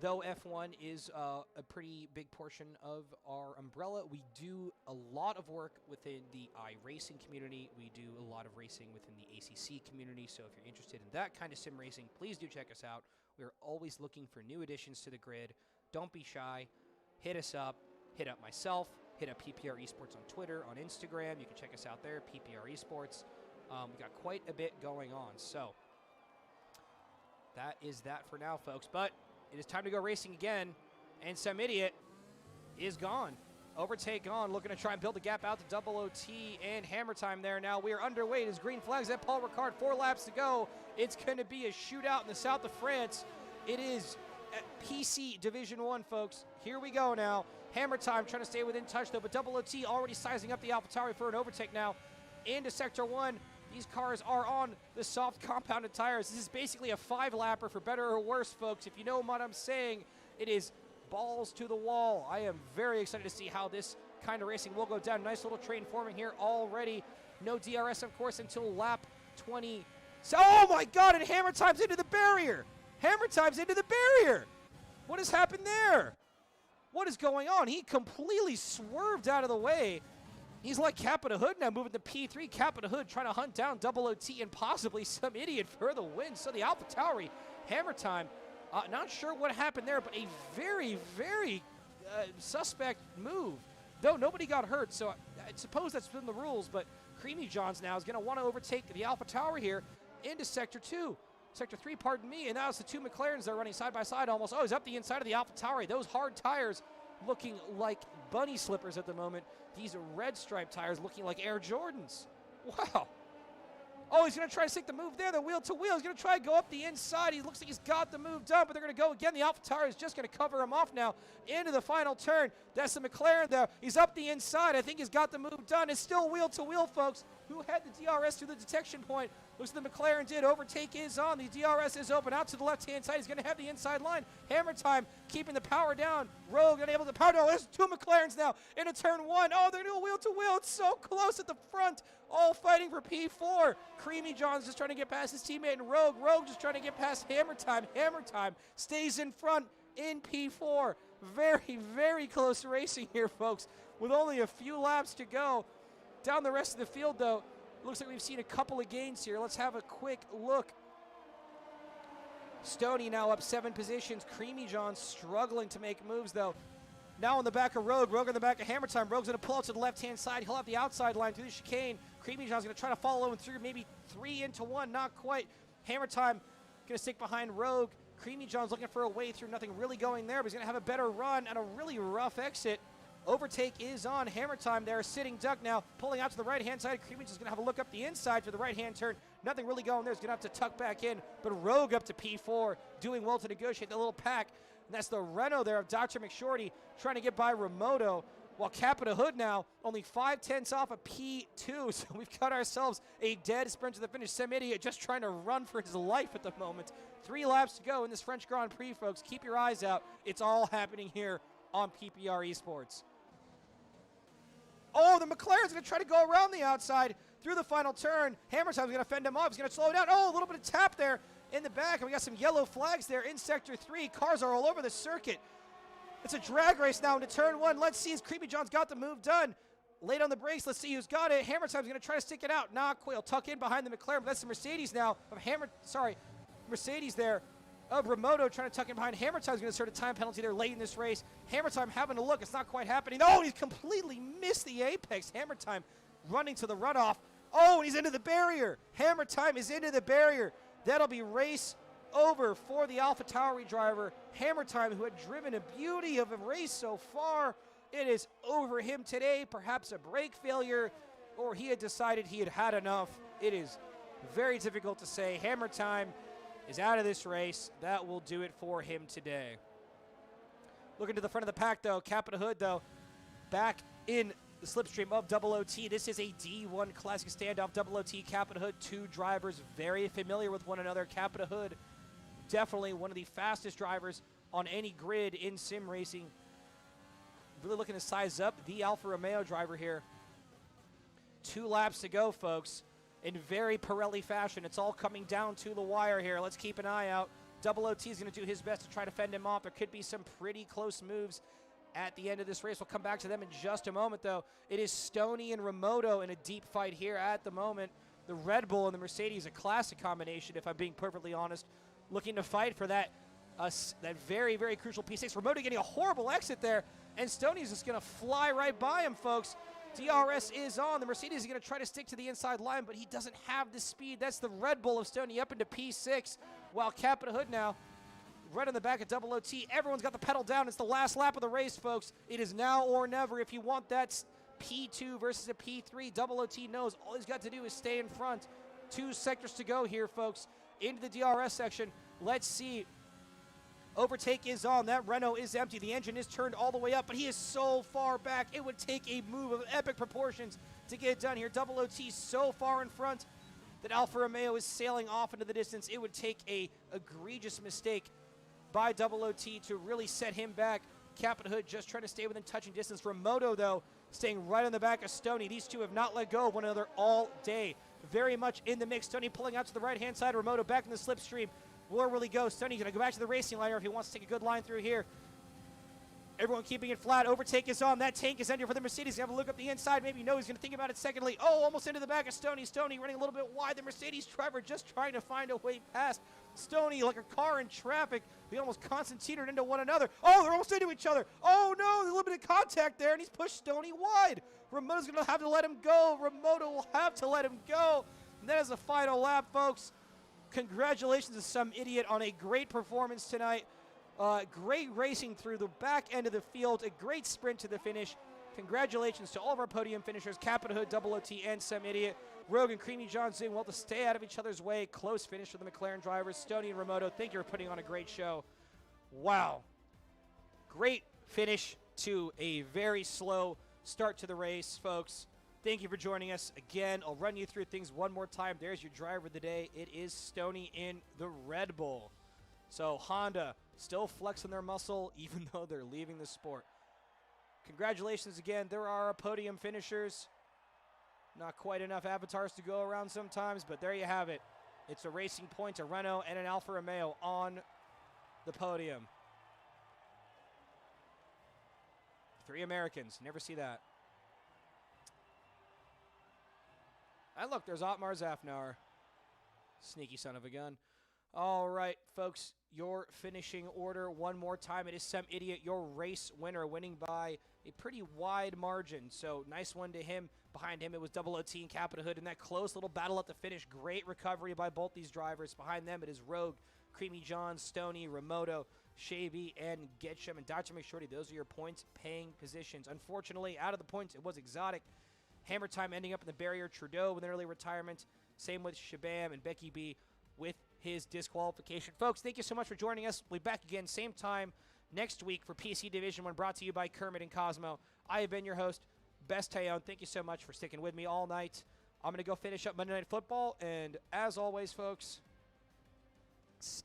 Though F1 is a pretty big portion of our umbrella, we do a lot of work within the iRacing community. We do a lot of racing within the ACC community, so if you're interested in that kind of sim racing, please do check us out. We're always looking for new additions to the grid. Don't be shy. Hit us up. Hit up myself. Hit up PPR Esports on Twitter, on Instagram. You can check us out there, PPR Esports. We got quite a bit going on. So that is that for now, folks. But it is time to go racing again. And Some Idiot is gone. Overtake on, looking to try and build a gap out to Double OT and Hammer Time there. Now we are underway. It is green flags at Paul Ricard. 4 laps to go. It's going to be a shootout in the south of France. It is at PC Division 1, folks. Here we go now. Hammer Time trying to stay within touch, though, but Double OT already sizing up the AlphaTauri for an overtake now into Sector 1. These cars are on the soft compounded tires. This is basically a 5-lapper for better or worse, folks. If you know what I'm saying, it is balls to the wall. I am very excited to see how this kind of racing will go down. Nice little train forming here already. No DRS, of course, until lap 20. So, oh, my God, and Hammer Time's into the barrier. Hammer Time's into the barrier. What has happened there? What is going on? He completely swerved out of the way. He's like Capita Hood now, moving to P3. Capita Hood trying to hunt down Double OT and possibly Some Idiot for the win. So the AlphaTauri, Hammer Time, not sure what happened there, but a very, very suspect move. Though nobody got hurt, so I suppose that's been the rules, but Creamy Johns now is going to want to overtake the AlphaTauri here into Sector 2. Sector 3, pardon me, and that was the 2 McLarens that are running side by side almost. Oh, he's up the inside of the AlphaTauri. Those hard tires looking like bunny slippers at the moment. These red stripe tires looking like Air Jordans. Wow. Oh, he's going to try to stick the move there, the wheel to wheel. He's going to try to go up the inside. He looks like he's got the move done, but they're going to go again. The AlphaTauri is just going to cover him off now into the final turn. That's the McLaren there. He's up the inside. I think he's got the move done. It's still wheel to wheel, folks. Who had the DRS through the detection point? Looks like the McLaren did. Overtake is on. The DRS is open out to the left-hand side. He's going to have the inside line. Hammer time, keeping the power down. Rogue unable to power down. There's two McLarens now into turn one. Oh, they're doing wheel to wheel. It's so close at the front. All fighting for P4. Creamy John's just trying to get past his teammate, and Rogue just trying to get past Hammer time. Hammer time stays in front in P4. Very, very close racing here, folks, with only a few laps to go. Down the rest of the field, though, looks like we've seen a couple of gains here. Let's have a quick look. Stoney now up 7 positions. Creamy John struggling to make moves, though. Now on the back of Rogue on the back of Hammer Time. Rogue's going to pull out to the left-hand side. He'll have the outside line through the chicane. Creamy John's going to try to follow him through, maybe 3 into 1, not quite. Hammer Time going to stick behind Rogue. Creamy John's looking for a way through, nothing really going there, but he's going to have a better run and a really rough exit. Overtake is on. Hammer Time there, sitting duck now, pulling out to the right-hand side. Creamy John's going to have a look up the inside for the right-hand turn. Nothing really going there. He's going to have to tuck back in, but Rogue up to P4, doing well to negotiate the little pack. And that's the Renault there of Dr. McShorty trying to get by Remoto, while Capita Hood now only 5/10 off of P2. So we've got ourselves a dead sprint to the finish. Some idiot just trying to run for his life at the moment. 3 laps to go in this French Grand Prix, folks. Keep your eyes out. It's all happening here on PPR Esports. Oh, the McLaren's going to try to go around the outside through the final turn. Hammer Time's going to fend him off. He's going to slow down. Oh, a little bit of tap there in the back. And we got some yellow flags there in Sector 3. Cars are all over the circuit. It's a drag race now into turn 1. Let's see if Creepy John's got the move done. Late on the brakes. Let's see who's got it. Hammer Time's going to try to stick it out. Not quite. He'll tuck in behind the McLaren. But that's the Mercedes now of Mercedes there of Remoto trying to tuck in behind. Hammer Time's going to start a time penalty there late in this race. Hammer Time having a look. It's not quite happening. Oh, he's completely missed the apex. Hammer Time running to the runoff. Oh, and he's into the barrier. Hammer Time is into the barrier. That'll be race over for the AlphaTauri driver. Hammer Time, who had driven a beauty of a race so far. It is over him today. Perhaps a brake failure, or he had decided he had had enough. It is very difficult to say. Hammer Time is out of this race. That will do it for him today. Looking to the front of the pack, though. Capita Hood, though, back in the slipstream of OOT. This is a D1 Classic standoff. OOT, Capita Hood, 2 drivers very familiar with one another. Capita Hood, definitely one of the fastest drivers on any grid in sim racing. Really looking to size up the Alfa Romeo driver here. 2 laps to go, folks. In very Pirelli fashion. It's all coming down to the wire here. Let's keep an eye out. OOT is going to do his best to try to fend him off. There could be some pretty close moves at the end of this race. We'll come back to them in just a moment, though. It is Stoney and Remoto in a deep fight here at the moment. The Red Bull and the Mercedes, a classic combination, if I'm being perfectly honest. Looking to fight for that very, very crucial P6. Remoto getting a horrible exit there, and Stoney's just going to fly right by him, folks. DRS is on. The Mercedes is going to try to stick to the inside line, but he doesn't have the speed. That's the Red Bull of Stoney up into P6, while Capita Hood now right on the back of OOT. Everyone's got the pedal down. It's the last lap of the race, folks. It is now or never. If you want that P2 versus a P3, OOT knows all he's got to do is stay in front. 2 sectors to go here, folks, into the DRS section. Let's see. Overtake is on. That Renault is empty. The engine is turned all the way up, but he is so far back. It would take a move of epic proportions to get it done here. OOT so far in front that Alfa Romeo is sailing off into the distance. It would take a egregious mistake by OOT to really set him back. Capita Hood just trying to stay within touching distance. Remoto, though, staying right on the back of Stoney. These two have not let go of one another all day. Very much in the mix. Stoney pulling out to the right-hand side. Remoto back in the slipstream. Where will he go? Stoney going to go back to the racing line, or if he wants to take a good line through here. Everyone keeping it flat. Overtake is on. That tank is under for the Mercedes. Have a look up the inside. Maybe no, he's going to think about it secondly. Oh, almost into the back of Stoney. Stoney running a little bit wide. The Mercedes driver just trying to find a way past Stoney like a car in traffic. They almost concertinaed into one another. Oh, they're almost into each other. Oh, no, a little bit of contact there, and he's pushed Stoney wide. Remoto's going to have to let him go. Remoto will have to let him go. And that is the final lap, folks. Congratulations to some idiot on a great performance tonight. Great racing through the back end of the field. A great sprint to the finish. Congratulations to all of our podium finishers, Capita Hood, Double OT, and Some Idiot. Rogue and Creamy John's doing well to stay out of each other's way. Close finish for the McLaren drivers. Stoney and Remoto, thank you for putting on a great show. Wow. Great finish to a very slow start to the race, folks. Thank you for joining us. Again, I'll run you through things one more time. There's your driver of the day. It is Stoney in the Red Bull. So Honda still flexing their muscle even though they're leaving the sport. Congratulations again. There are our podium finishers. Not quite enough avatars to go around sometimes, but there you have it. It's a Racing Point, a Renault, and an Alfa Romeo on the podium. 3 Americans. Never see that. And look, there's Otmar Zafnar. Sneaky son of a gun. All right, folks, your finishing order one more time. It is Some Idiot, your race winner, winning by a pretty wide margin. So nice one to him. Behind him, it was Double OT and Capita Hood in that close little battle at the finish. Great recovery by both these drivers. Behind them, it is Rogue, Creamy John, Stoney, Remoto, Shavy, and Getchum. And Dr. McShorty, those are your points-paying positions. Unfortunately, out of the points, it was Exotic. Hammer Time ending up in the barrier. Trudeau with an early retirement. Same with Shabam and Becky B with his disqualification. Folks, thank you so much for joining us. We'll be back again same time next week for PC Division 1, brought to you by Kermit and Cosmo. I have been your host, Best Tayon. Thank you so much for sticking with me all night. I'm going to go finish up Monday Night Football, and as always, folks, stay